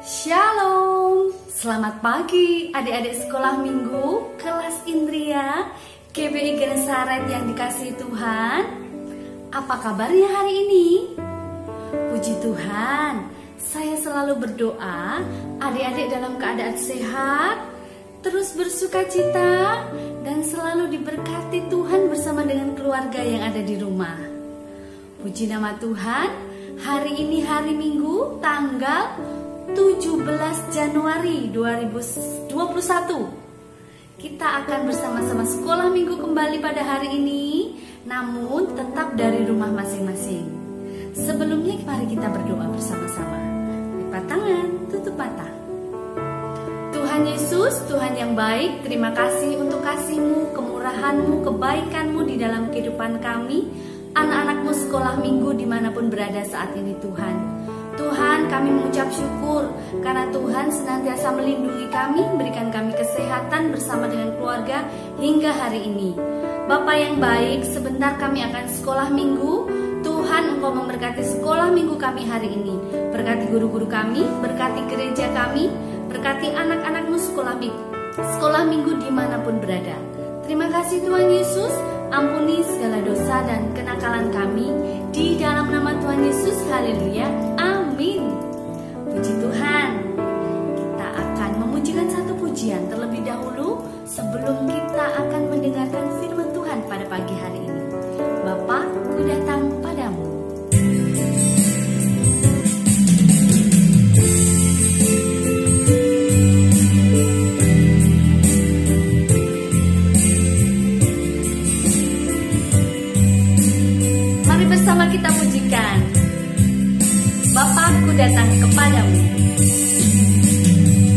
Shalom, selamat pagi adik-adik sekolah minggu kelas Indria GBI Genesaret yang dikasihi Tuhan. Apa kabarnya hari ini? Puji Tuhan, saya selalu berdoa adik-adik dalam keadaan sehat, terus bersuka cita, dan selalu diberkati Tuhan bersama dengan keluarga yang ada di rumah. Puji nama Tuhan, hari ini hari Minggu tanggal 17 Januari 2021. Kita akan bersama-sama sekolah minggu kembali pada hari ini, namun tetap dari rumah masing-masing. Sebelumnya mari kita berdoa bersama-sama. Lipat tangan, tutup mata. Tuhan Yesus, Tuhan yang baik, terima kasih untuk kasih-Mu, kemurahan-Mu, kebaikan-Mu di dalam kehidupan kami, anak-anak-Mu sekolah minggu dimanapun berada saat ini Tuhan. Tuhan, kami mengucap syukur karena Tuhan senantiasa melindungi kami, memberikan kami kesehatan bersama dengan keluarga hingga hari ini. Bapa yang baik, sebentar kami akan sekolah minggu. Tuhan, Engkau memberkati sekolah minggu kami hari ini. Berkati guru-guru kami, berkati gereja kami, berkati anak-anak-Mu sekolah minggu dimanapun berada. Terima kasih Tuhan Yesus, ampuni segala dosa dan kenakalan kami. Di dalam nama Tuhan Yesus, haleluya, amin. Puji Tuhan, kita akan memujikan satu pujian terlebih dahulu sebelum kita akan mendengarkan firman Tuhan pada pagi hari ini. Bapa, ku datang padamu. Mari bersama kita pujikan. Bapakku datang kepadamu.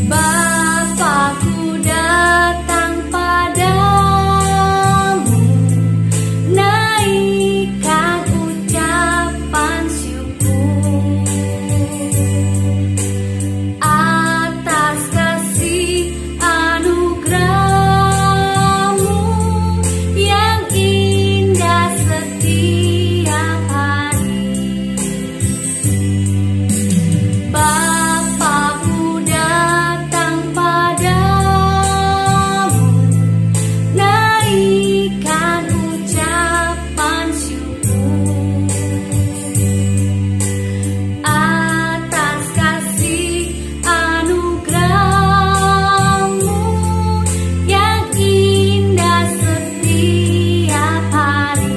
Bapakku datang padamu, naikkan ucapan syukur atas kasih anugerah-Mu yang indah setiap hari. Bapakku datang padamu, naikkan ucapan syukur atas kasih anugerah-Mu yang indah setiap hari.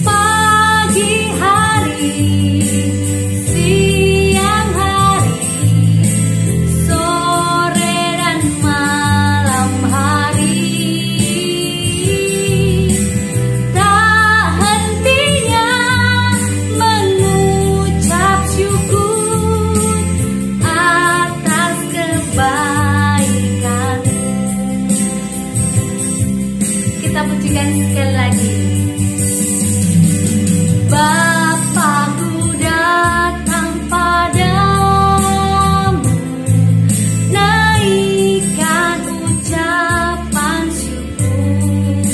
Pagi hari, siang hari, sore dan malam hari, tak hentinya mengucap syukur atas kebaikan-Mu. Kita pujikan sekali lagi. Bapakku datang padamu, naikkan ucapan syukur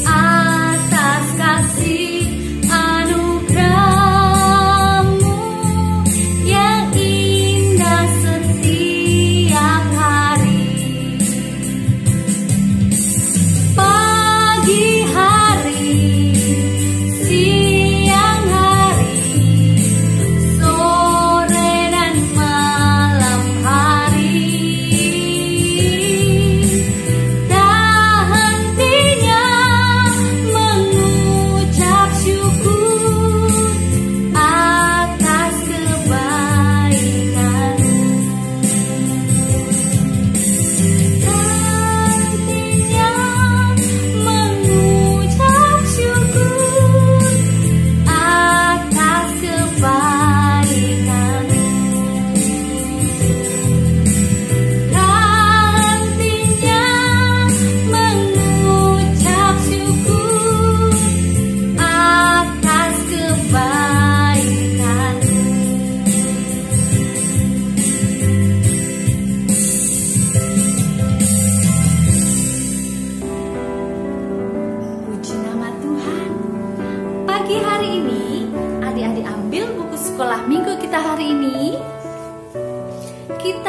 atas kasih anugerah-Mu yang indah setiap hari.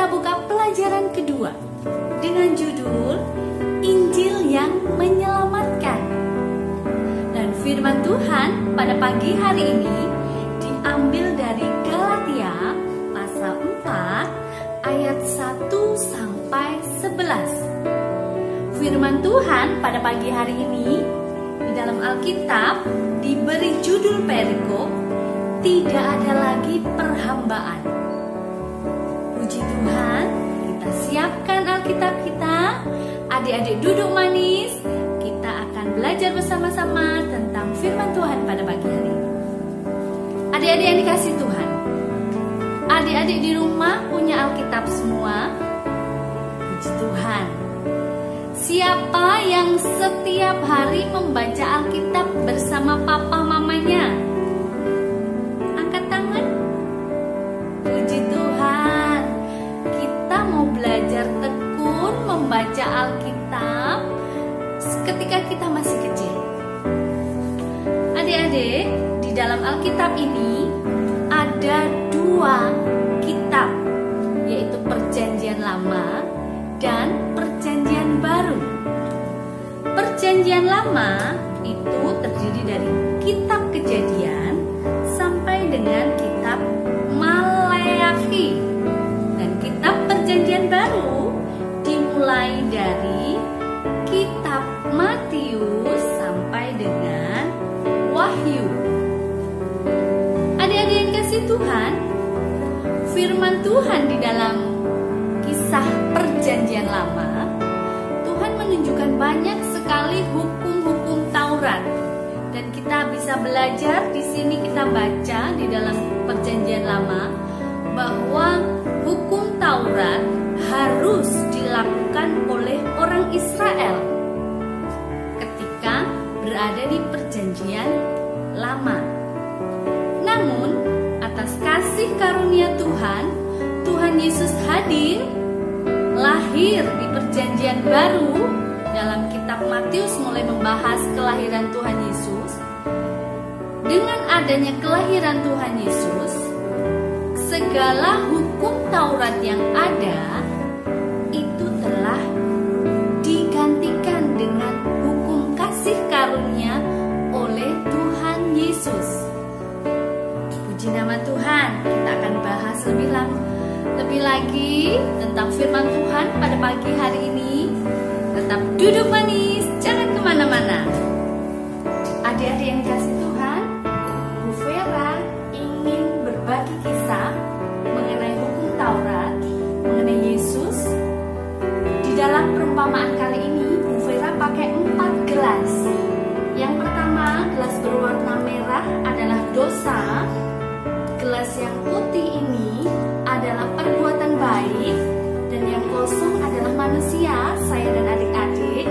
kita buka pelajaran kedua dengan judul Injil yang Menyelamatkan. Dan firman Tuhan pada pagi hari ini diambil dari Galatia pasal 4 ayat 1 sampai 11. Firman Tuhan pada pagi hari ini di dalam Alkitab diberi judul perikop, tidak ada lagi perhambaan. Puji Tuhan, kita siapkan Alkitab kita. Adik-adik duduk manis, kita akan belajar bersama-sama tentang firman Tuhan pada pagi hari ini. Adik-adik yang dikasihi Tuhan, adik-adik di rumah punya Alkitab semua? Puji Tuhan. Siapa yang setiap hari membaca Alkitab bersama papa mamanya? Angkat tangan. Puji Tuhan. Kita mau belajar tekun membaca Alkitab ketika kita masih kecil. Adik-adik, di dalam Alkitab ini ada 2 kitab, yaitu Perjanjian Lama dan Perjanjian Baru. Perjanjian Lama itu terdiri dari kitab Kejadian sampai dengan kitab Maleakhi. Dan kitab Perjanjian Baru dimulai dari kitab Matius sampai dengan Wahyu. Adik-adik yang dikasihi Tuhan, firman Tuhan di dalam kisah Perjanjian Lama, Tuhan menunjukkan banyak sekali hukum-hukum Taurat. Dan kita bisa belajar di sini, kita baca di dalam Perjanjian Lama bahwa hukum Taurat harus dilakukan oleh orang Israel ketika berada di Perjanjian Lama. Namun, atas kasih karunia Tuhan, Tuhan Yesus hadir, lahir di Perjanjian Baru. Dalam kitab Matius mulai membahas kelahiran Tuhan Yesus. Dengan adanya kelahiran Tuhan Yesus, segala hukum Taurat yang ada itu telah digantikan dengan hukum kasih karunia oleh Tuhan Yesus. Puji nama Tuhan. Kita akan bahas lebih lagi tentang firman Tuhan pada pagi hari ini. Tetap duduk manis, jangan kemana-mana. Adik-adik yang dikasihi Tuhan, Bu Vera ingin berbagi kisah mengenai hukum Taurat, mengenai Yesus. Di dalam perumpamaan kali ini, Bu Vera pakai 4 gelas. Yang pertama, gelas berwarna merah adalah dosa. Gelas yang putih ini adalah perbuatan baik. Dan yang kosong adalah manusia, saya dan adik-adik.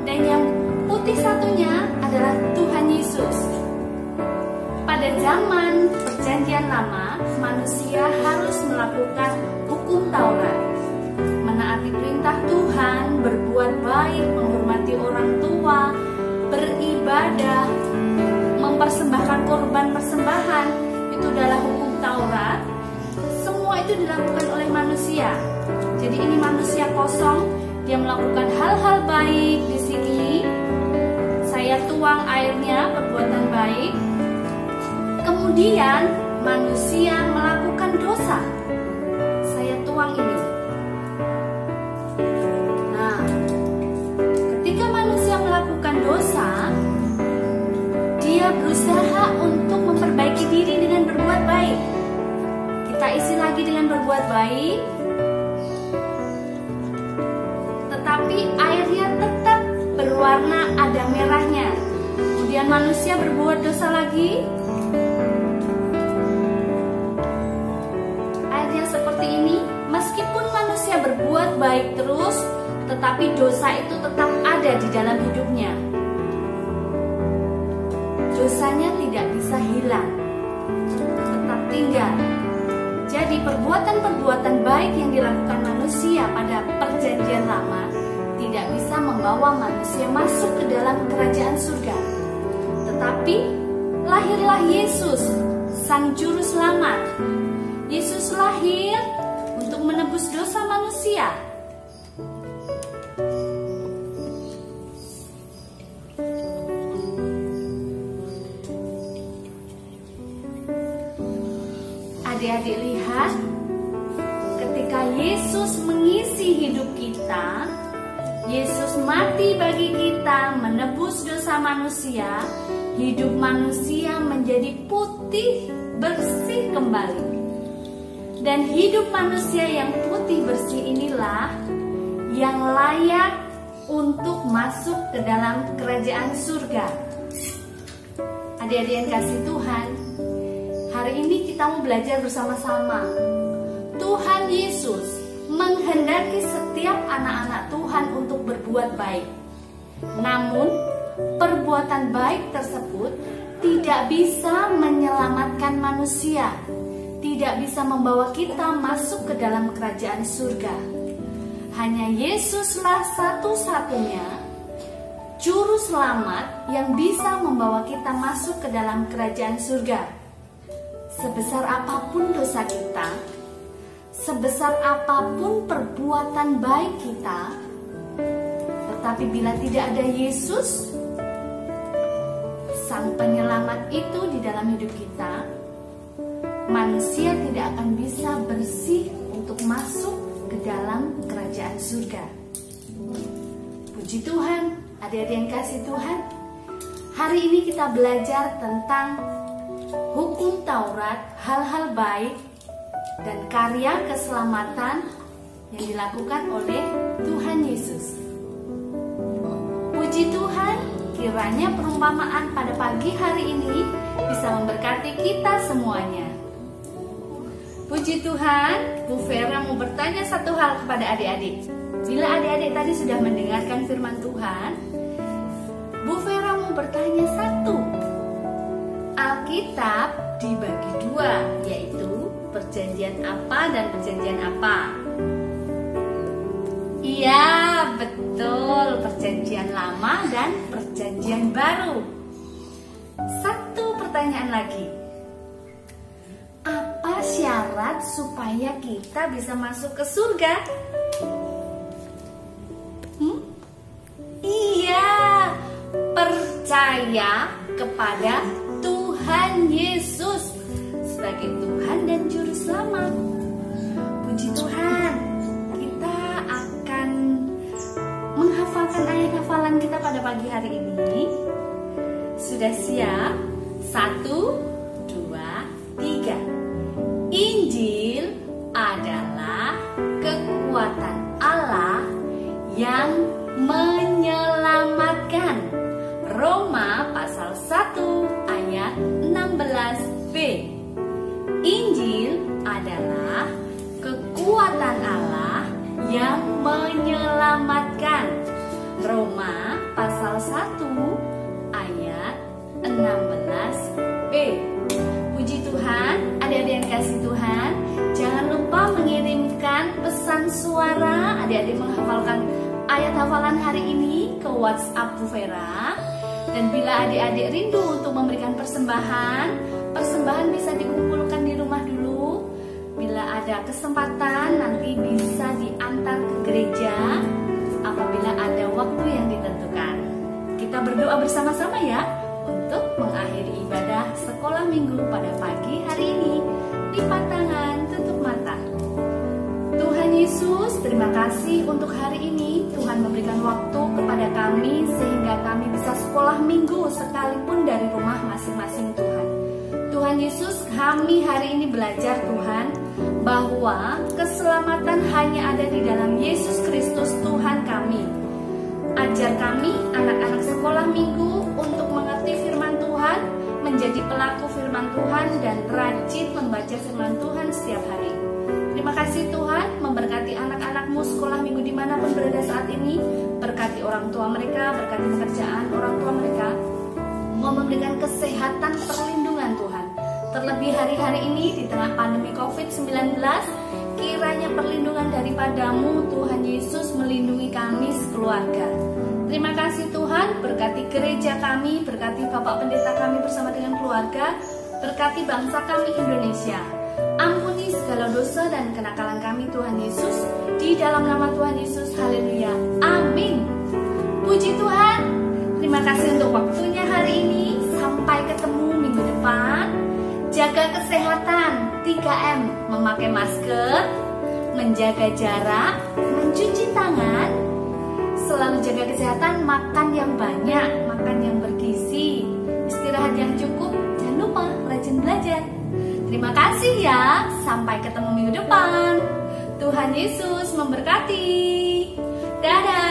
Dan yang putih satunya adalah Tuhan Yesus. Pada zaman Perjanjian Lama, manusia harus melakukan hukum Taurat, menaati perintah Tuhan, berbuat baik, menghormati orang tua, beribadah, mempersembahkan korban persembahan. Itu adalah hukum Taurat. Semua itu dilakukan oleh manusia. Jadi ini manusia kosong, dia melakukan hal-hal baik di sini. Saya tuang airnya, perbuatan baik. Kemudian manusia melakukan dosa. Saya tuang ini. Nah, ketika manusia melakukan dosa, dia berusaha untuk memperbaiki diri dengan berbuat baik. Kita isi lagi dengan berbuat baik. Tetapi airnya tetap berwarna ada merahnya. Kemudian manusia berbuat dosa lagi. Airnya seperti ini. Meskipun manusia berbuat baik terus, tetapi dosa itu tetap ada di dalam hidupnya. Dosanya tidak bisa hilang, tetap tinggal. Jadi perbuatan-perbuatan baik yang dilakukan manusia pada Perjanjian Lama tidak bisa membawa manusia masuk ke dalam kerajaan surga. Tetapi lahirlah Yesus, Sang Juru Selamat. Yesus lahir untuk menebus dosa manusia. Adik-adik lihat, ketika Yesus mengisi hidup kita, Yesus mati bagi kita, menebus dosa manusia, hidup manusia menjadi putih bersih kembali. Dan hidup manusia yang putih bersih inilah yang layak untuk masuk ke dalam kerajaan surga. Adik-adik yang kasih Tuhan, hari ini kita mau belajar bersama-sama. Tuhan Yesus menghendaki setiap anak-anak Tuhan untuk berbuat baik. Namun, perbuatan baik tersebut tidak bisa menyelamatkan manusia, tidak bisa membawa kita masuk ke dalam kerajaan surga. Hanya Yesuslah satu-satunya juru selamat yang bisa membawa kita masuk ke dalam kerajaan surga. Sebesar apapun dosa kita, sebesar apapun perbuatan baik kita, tetapi bila tidak ada Yesus, Sang Penyelamat itu di dalam hidup kita, manusia tidak akan bisa bersih untuk masuk ke dalam kerajaan surga. Puji Tuhan, adik-adik yang kasih Tuhan, hari ini kita belajar tentang hukum Taurat, hal-hal baik dan karya keselamatan yang dilakukan oleh Tuhan Yesus. Puji Tuhan, kiranya perumpamaan pada pagi hari ini bisa memberkati kita semuanya. Puji Tuhan, Bu Vera mau bertanya satu hal kepada adik-adik. Bila adik-adik tadi sudah mendengarkan firman Tuhan, Bu Vera mau bertanya satu. Alkitab dibagi dua, yaitu perjanjian apa dan perjanjian apa? Iya, betul, perjanjian lama dan perjanjian baru. Satu pertanyaan lagi. Apa syarat supaya kita bisa masuk ke surga? Iya, percaya kepada Tuhan Yesus sebagai Tuhan dan Juru Selamat. Puji Tuhan, kita akan menghafalkan ayat hafalan kita pada pagi hari ini. Sudah siap? 1, 2, 3. Injil adalah kekuatan Allah yang menyelamatkan. Roma pasal 1 ayat 16b. Injil adalah kekuatan Allah yang menyelamatkan. Roma pasal 1 ayat 16b. Puji Tuhan, adik-adik yang kasih Tuhan, jangan lupa mengirimkan pesan suara adik-adik menghafalkan ayat hafalan hari ini ke WhatsApp Bu Vera. Dan bila adik-adik rindu untuk memberikan persembahan, persembahan bisa dikumpulkan di rumah dulu. Bila ada kesempatan nanti bisa diantar ke gereja apabila ada waktu yang ditentukan. Kita berdoa bersama-sama ya untuk mengakhiri ibadah sekolah minggu pada pagi hari ini. Lipat tangan, tutup mata. Tuhan Yesus, terima kasih untuk hari ini. Tuhan memberikan waktu kepada kami sehingga kami bisa sekolah minggu sekalipun dari rumah masing-masing Tuhan. Tuhan Yesus, kami hari ini belajar Tuhan bahwa keselamatan hanya ada di dalam Yesus Kristus Tuhan kami. Ajar kami anak-anak sekolah minggu untuk mengerti firman Tuhan, menjadi pelaku firman Tuhan dan rajin membaca firman Tuhan setiap hari. Terima kasih Tuhan, memberkati anak-anakmu sekolah minggu dimanapun berada saat ini. Berkati orang tua mereka, berkati pekerjaan orang tua mereka. Mau memberikan kesehatan, perlindungan Tuhan. Terlebih hari-hari ini di tengah pandemi COVID-19, kiranya perlindungan daripadamu Tuhan Yesus melindungi kami sekeluarga. Terima kasih Tuhan, berkati gereja kami, berkati Bapak Pendeta kami bersama dengan keluarga, berkati bangsa kami Indonesia. Ampuni segala dosa dan kenakalan kami Tuhan Yesus. Di dalam nama Tuhan Yesus, haleluya, amin. Puji Tuhan. Terima kasih untuk waktunya hari ini. Sampai ketemu minggu depan. Jaga kesehatan, 3M, memakai masker, menjaga jarak, mencuci tangan, selalu jaga kesehatan, makan yang banyak, makan yang bergizi, istirahat yang cukup, jangan lupa rajin belajar. Terima kasih ya, sampai ketemu minggu depan. Tuhan Yesus memberkati. Dadah.